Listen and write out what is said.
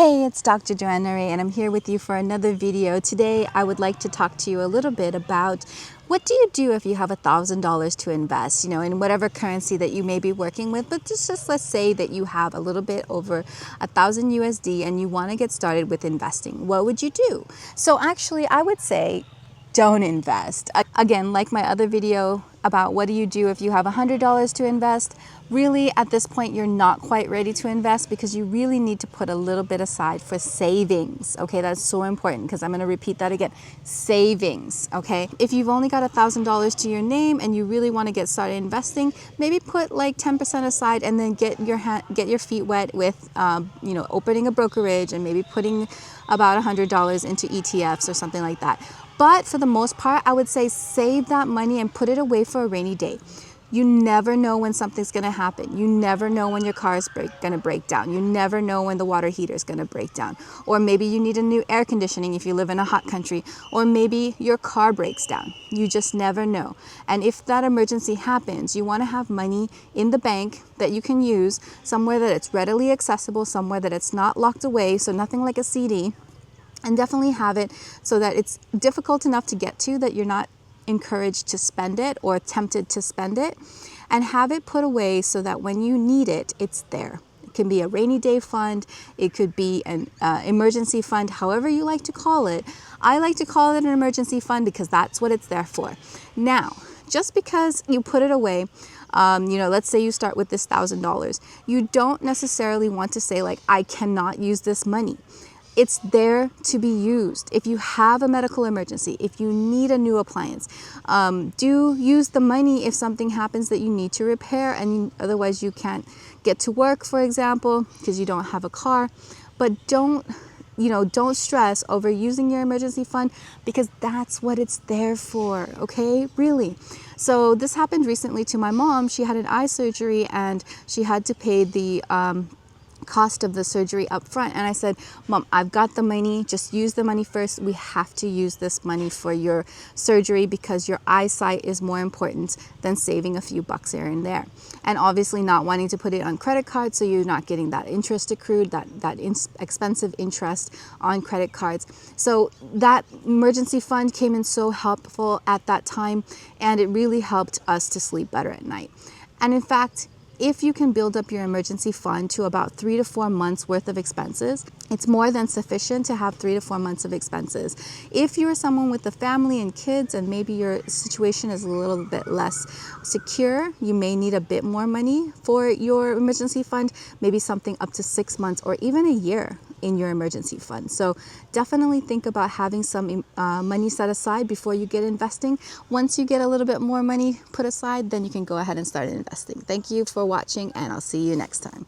Hey, it's Dr. Joanna Ray, and I'm here with you for another video. Today, I would like to talk to you a little bit about what do you do if you have $1,000 to invest, in whatever currency that you may be working with. But just let's say that you have a little bit over 1,000 USD and you want to get started with investing. What would you do? So actually, I would say don't invest. Again, like my other video about what do you do if you have $100 to invest, really at this point you're not quite ready to invest because you really need to put a little bit aside for savings. Okay, that's so important because I'm going to repeat that again. Savings. Okay, if you've only got $1,000 to your name and you really want to get started investing, maybe put like 10% aside and then get your feet wet with opening a brokerage and maybe putting about $100 into ETFs or something like that. But for the most part, I would say save that money and put it away for a rainy day. You never know when something's going to happen. You never know when your car is going to break down. You never know when the water heater is going to break down. Or maybe you need a new air conditioning if you live in a hot country. Or maybe your car breaks down. You just never know. And if that emergency happens, you want to have money in the bank that you can use, somewhere that it's readily accessible, somewhere that it's not locked away, so nothing like a CD. And definitely have it so that it's difficult enough to get to that you're not encouraged to spend it or tempted to spend it, and have it put away so that when you need it, it's there. It can be a rainy day fund, it could be an emergency fund, however you like to call it. I like to call it an emergency fund because that's what it's there for. Now, just because you put it away, let's say you start with this $1,000, you don't necessarily want to say like, I cannot use this money. It's there to be used. If you have a medical emergency, if you need a new appliance, do use the money if something happens that you need to repair and otherwise you can't get to work, for example, because you don't have a car. But don't stress over using your emergency fund because that's what it's there for, okay? Really. So this happened recently to my mom. She had an eye surgery and she had to pay the cost of the surgery up front, and I said, Mom, I've got the money, just use the money first. We have to use this money for your surgery because your eyesight is more important than saving a few bucks here and there. And obviously not wanting to put it on credit cards, so you're not getting that interest accrued, that expensive interest on credit cards. So that emergency fund came in so helpful at that time, and it really helped us to sleep better at night. And in fact, if you can build up your emergency fund to about 3 to 4 months worth of expenses, it's more than sufficient to have 3 to 4 months of expenses. If you're someone with a family and kids and maybe your situation is a little bit less secure, you may need a bit more money for your emergency fund, maybe something up to 6 months or even a year in your emergency fund. So definitely think about having some money set aside before you get investing. Once you get a little bit more money put aside, then you can go ahead and start investing. Thank you for watching, and I'll see you next time.